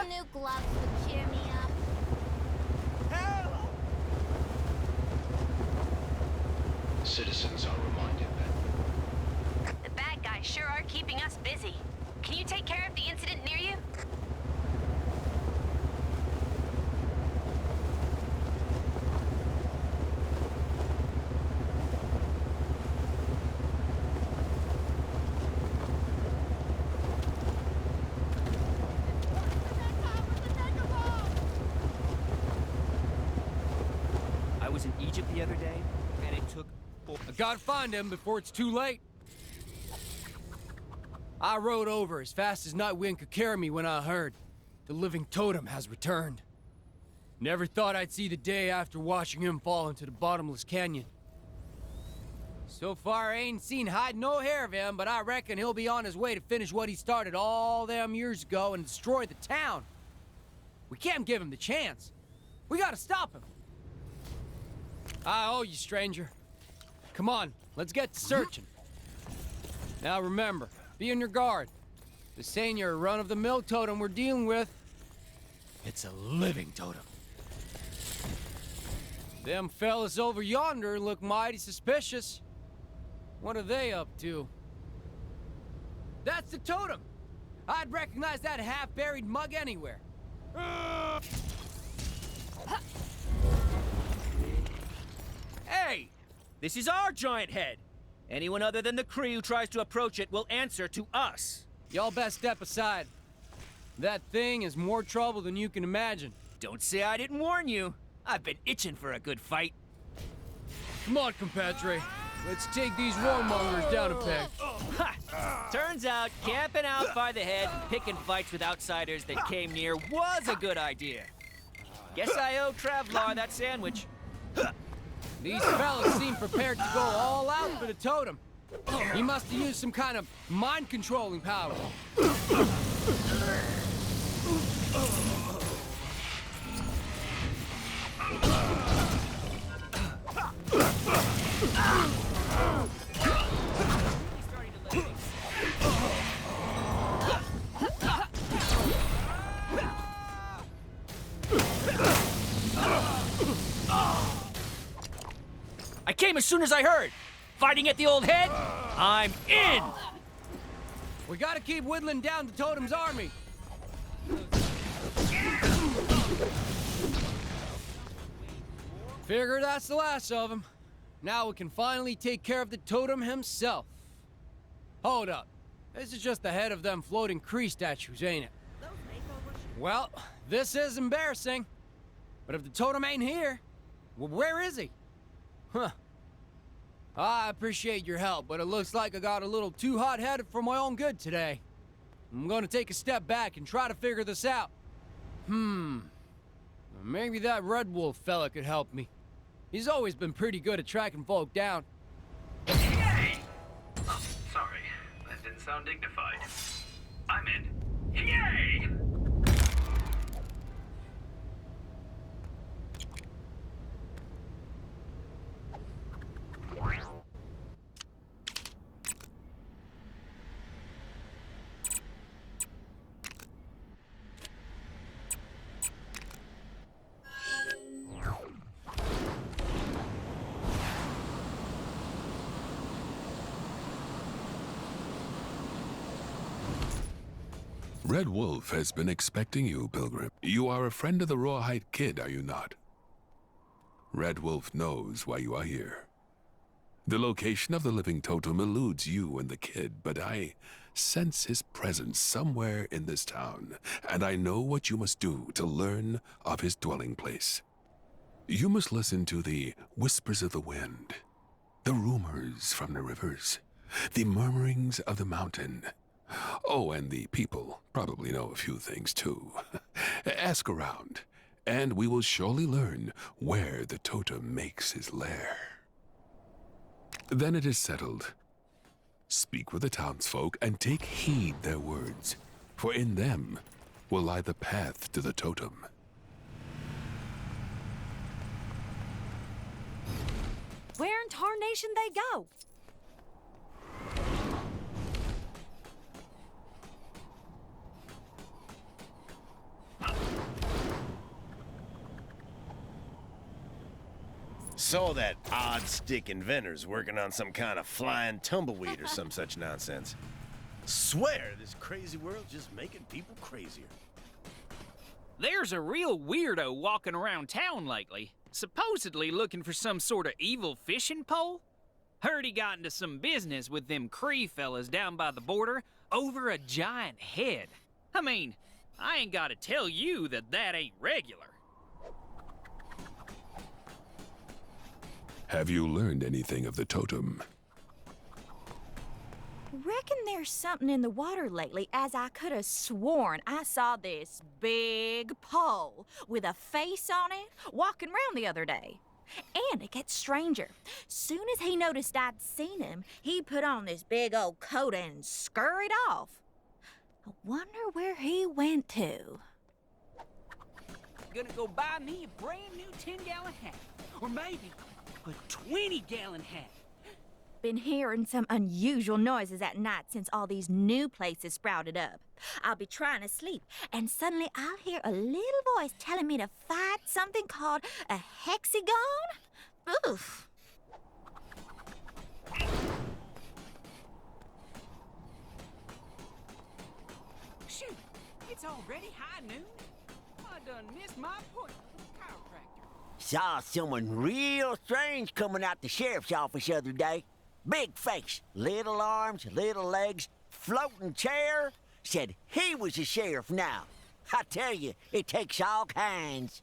new gloves would cheer me up. Citizens are reminded that The bad guys sure are keeping us busy. Can you take care of the incident near you? I was in Egypt the other day, and it took... I gotta find him before it's too late. I rode over as fast as Nightwind could carry me when I heard the living totem has returned. Never thought I'd see the day after watching him fall into the bottomless canyon. So far, I ain't seen hide nor hair of him, but I reckon he'll be on his way to finish what he started all them years ago and destroy the town. We can't give him the chance. We gotta stop him. I owe you, stranger. Come on, let's get to searching. Now remember, be on your guard. This ain't your run-of-the-mill totem we're dealing with. It's a living totem. Them fellas over yonder look mighty suspicious. What are they up to? That's the totem! I'd recognize that half-buried mug anywhere. Hey! This is our giant head! Anyone other than the Kree who tries to approach it will answer to us. Y'all best step aside. That thing is more trouble than you can imagine. Don't say I didn't warn you. I've been itching for a good fight. Come on, compadre. Let's take these warmongers down a peg. Ha! Turns out camping out by the head and picking fights with outsiders that came near was a good idea. Guess I owe Travlar that sandwich. These fellas seem prepared to go all out for the totem. He must have used some kind of mind-controlling power. I came as soon as I heard. Fighting at the old head? I'm in! We gotta keep whittling down the totem's army. Figure that's the last of them. Now we can finally take care of the totem himself. Hold up. This is just the head of them floating Kree statues, ain't it? Well, this is embarrassing. But if the totem ain't here, well, where is he? Huh. I appreciate your help, but it looks like I got a little too hot-headed for my own good today. I'm gonna take a step back and try to figure this out. Maybe that Red Wolf fella could help me. He's always been pretty good at tracking folk down. Yay! Oh, sorry. That didn't sound dignified. I meant, yay! Red Wolf has been expecting you, Pilgrim. You are a friend of the Rawhide Kid, are you not? Red Wolf knows why you are here. The location of the living totem eludes you and the kid, but I sense his presence somewhere in this town, and I know what you must do to learn of his dwelling place. You must listen to the whispers of the wind, the rumors from the rivers, the murmurings of the mountain. Oh, and the people probably know a few things too. Ask around, and we will surely learn where the totem makes his lair. Then it is settled. Speak with the townsfolk and take heed their words, for in them will lie the path to the totem. Where in tarnation they go? saw that odd stick inventor's working on some kind of flying tumbleweed or some such nonsense. Swear, this crazy world's just making people crazier. There's a real weirdo walking around town lately, supposedly looking for some sort of evil fishing pole. Heard he got into some business with them Cree fellas down by the border over a giant head. I mean, I ain't gotta tell you that that ain't regular. Have you learned anything of the totem? Reckon there's something in the water lately, as I could have sworn I saw this big pole with a face on it walking around the other day. And it gets stranger. Soon as he noticed I'd seen him, he put on this big old coat and scurried off. I wonder where he went to. Gonna go buy me a brand new 10-gallon hat, or maybe a 20-gallon hat. Been hearing some unusual noises at night since all these new places sprouted up. I'll be trying to sleep, and suddenly I'll hear a little voice telling me to fight something called a hexagon? Oof. Shoot, it's already high noon. I done missed my appointment with the chiropractor. Saw someone real strange coming out the sheriff's office the other day. Big face, little arms, little legs, floating chair. Said he was a sheriff now. I tell you, it takes all kinds.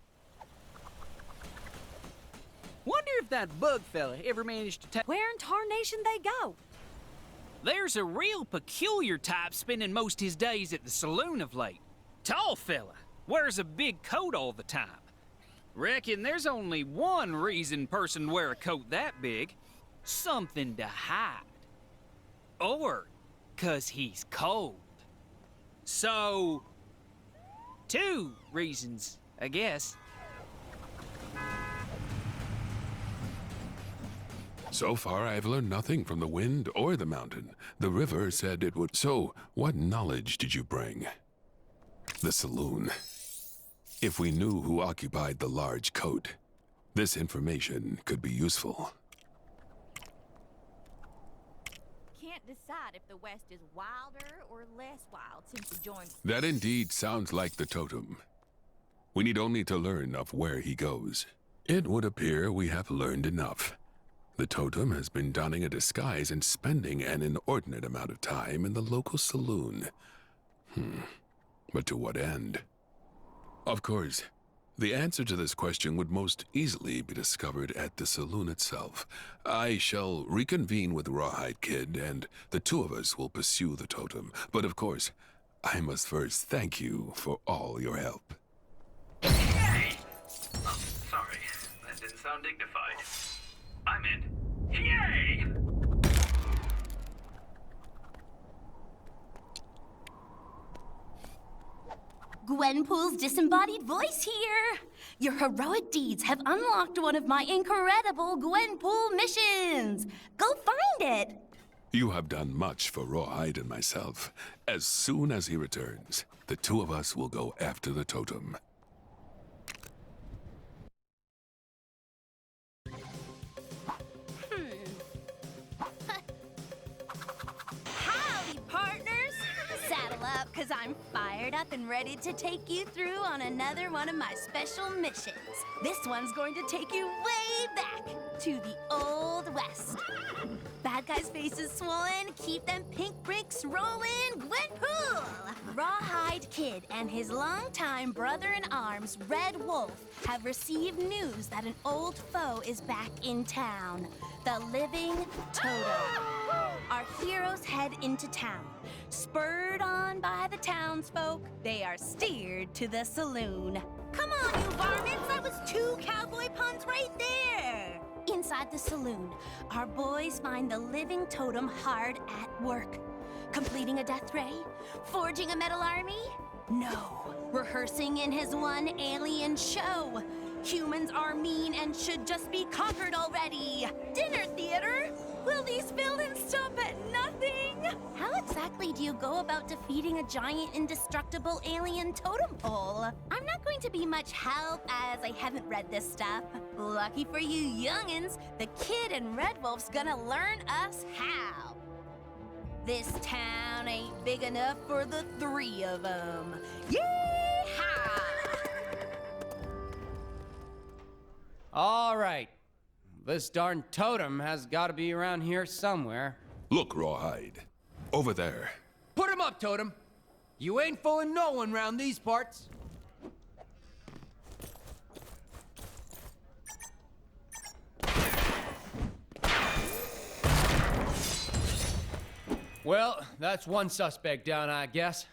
Wonder if that bug fella ever managed to take... Where in tarnation they go? There's a real peculiar type spending most his days at the saloon of late. Tall fella, wears a big coat all the time. Reckon there's only one reason person wear a coat that big. Something to hide. Or 'cause he's cold. So, two reasons, I guess. So far, I've learned nothing from the wind or the mountain. The river said it would. So, what knowledge did you bring? The saloon. If we knew who occupied the large coat, this information could be useful. Can't decide if the West is wilder or less wild since he joined. That indeed sounds like the totem. We need only to learn of where he goes. It would appear we have learned enough. The totem has been donning a disguise and spending an inordinate amount of time in the local saloon. But to what end? Of course, the answer to this question would most easily be discovered at the saloon itself. I shall reconvene with Rawhide Kid, and the two of us will pursue the totem. But of course, I must first thank you for all your help. Yay! Oh, sorry. That didn't sound dignified. I meant, yay! Gwenpool's disembodied voice here. Your heroic deeds have unlocked one of my incredible Gwenpool missions. Go find it. You have done much for Rawhide and myself. As soon as he returns, the two of us will go after the totem. Howdy, partners. Saddle up, because I'm fired up and ready to take you through on another one of my special missions. This one's going to take you way back to the Old West. Bad guys' faces swollen, keep them pink bricks rolling, Gwenpool! Rawhide Kid and his longtime brother-in-arms, Red Wolf, have received news that an old foe is back in town. The living Totem. Our heroes head into town. Spurred on by the townsfolk, they are steered to the saloon. Come on, you varmints! That was 2 cowboy puns right there! Inside the saloon, our boys find the living Totem hard at work. Completing a death ray? Forging a metal army? No. Rehearsing in his one alien show. Humans are mean and should just be conquered already. Dinner theater? Will these villains stop at nothing? How exciting exactly do you go about defeating a giant indestructible alien totem pole? I'm not going to be much help as I haven't read this stuff. Lucky for you youngins, the kid and Red Wolf's gonna learn us how. This town ain't big enough for the three of them. Yeehaw! All right. This darn totem has got to be around here somewhere. Look, Rawhide. Over there. Put him up, Totem! You ain't fooling no one round these parts. Well, that's one suspect down, I guess.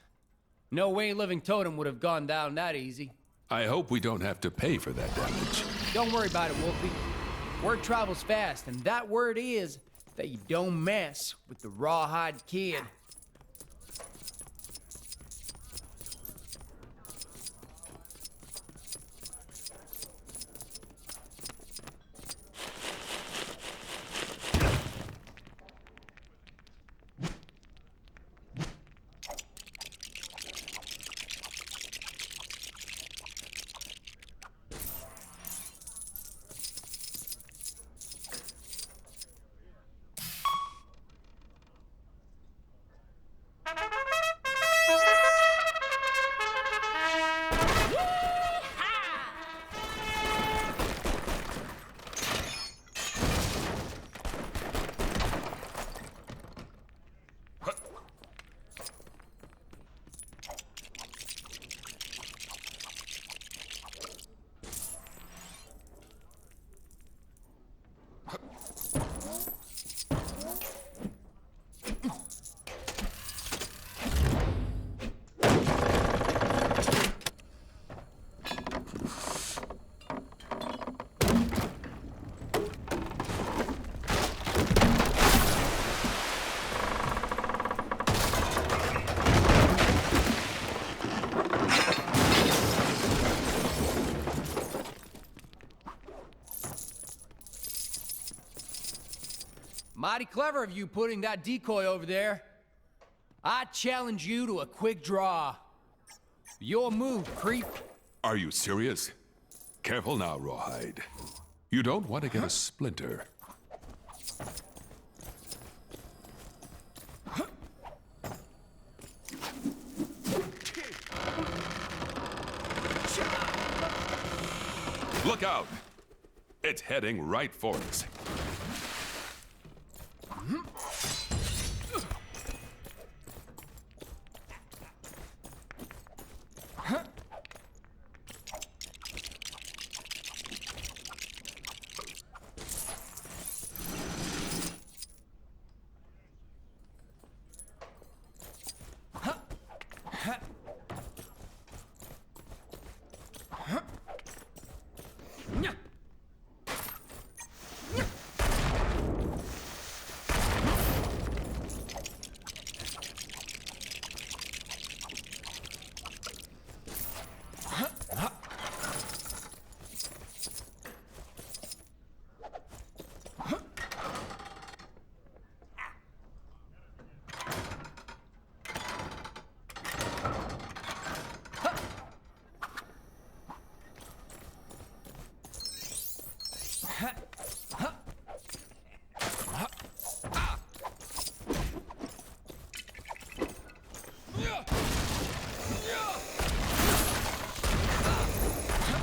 No way Living Totem would have gone down that easy. I hope we don't have to pay for that damage. Don't worry about it, Wolfie. Word travels fast, and that word is that you don't mess with the Rawhide Kid. Mighty clever of you putting that decoy over there. I challenge you to a quick draw. Your move, creep. Are you serious? Careful now, Rawhide. You don't want to get a splinter. Look out! It's heading right for us.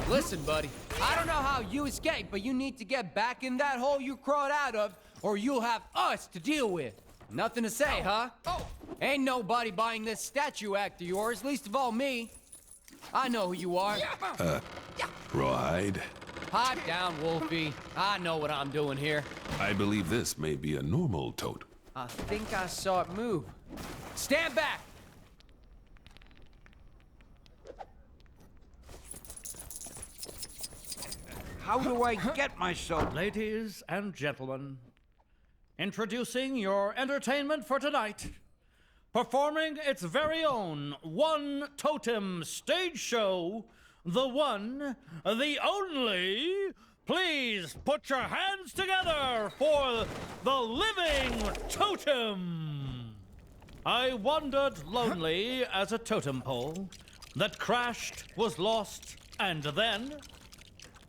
Listen, buddy, I don't know how you escaped, but you need to get back in that hole you crawled out of, or you'll have us to deal with. Nothing to say, huh? Ain't nobody buying this statue act of yours, least of all me. I know who you are. Rawhide, Pipe down, Wolfie. I know what I'm doing here. I believe this may be a normal totem. I think I saw it move. Stand back! How do I get myself? Ladies and gentlemen, introducing your entertainment for tonight. Performing its very own One Totem stage show, the one, the only. Please put your hands together for the Living Totem. I wandered lonely as a totem pole that crashed, was lost, and then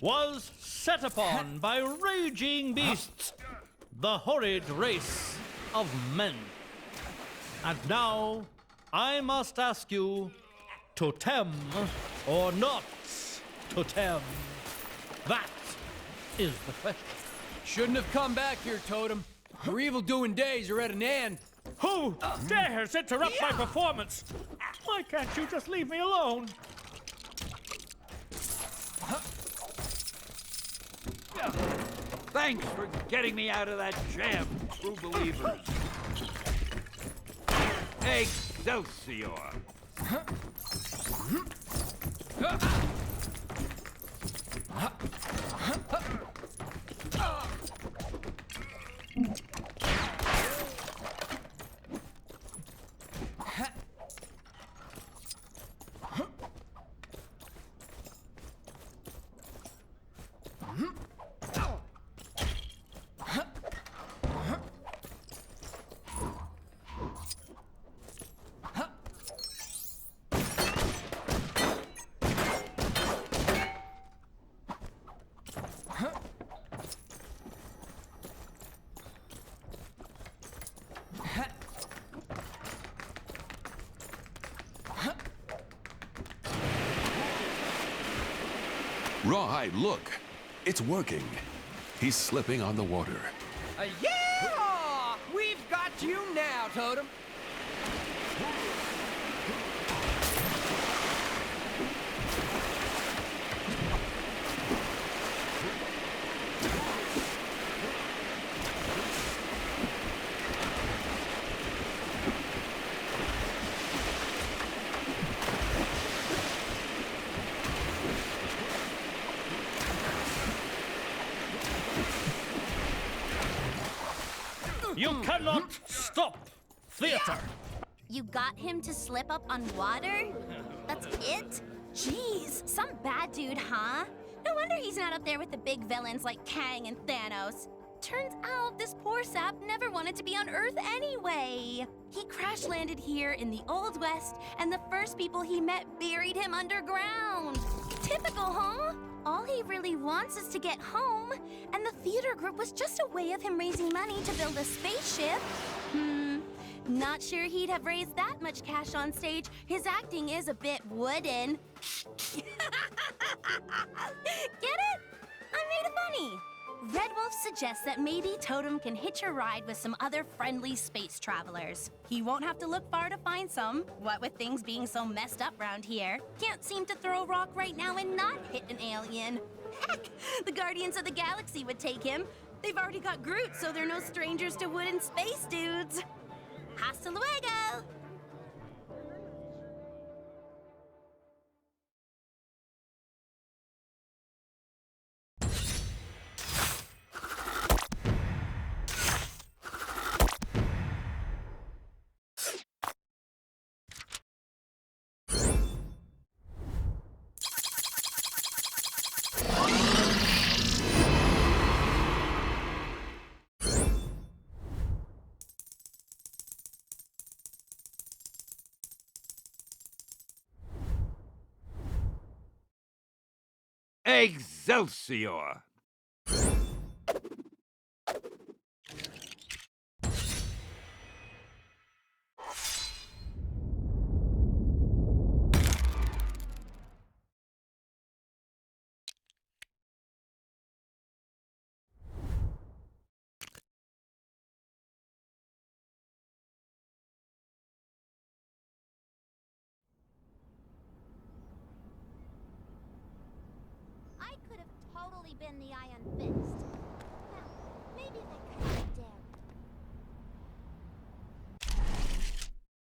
was set upon by raging beasts, the horrid race of men. And now I must ask you, totem or not totem? That is the question. Shouldn't have come back here, Totem. Your evil-doing days are at an end. Who dares interrupt my performance? Why can't you just leave me alone? Thanks for getting me out of that jam, true believers. Excelsior! Rawhide, look. It's working. He's slipping on the water. Yeah! We've got you now, Totem. You cannot stop theater. You got him to slip up on water? That's it? Jeez, some bad dude, huh? No wonder he's not up there with the big villains like Kang and Thanos. Turns out this poor sap never wanted to be on Earth anyway. He crash landed here in the Old West, and the first people he met buried him underground. Typical, huh? All he really wants is to get home, and the theater group was just a way of him raising money to build a spaceship. Not sure he'd have raised that much cash on stage. His acting is a bit wooden. Get it? I made it funny. Red Wolf suggests that maybe Totem can hitch a ride with some other friendly space travelers. He won't have to look far to find some, what with things being so messed up round here. Can't seem to throw a rock right now and not hit an alien. Heck, the Guardians of the Galaxy would take him. They've already got Groot, so they're no strangers to wooden space dudes. Hasta luego! Excelsior! I could have totally been the Iron Fist. Now, maybe they could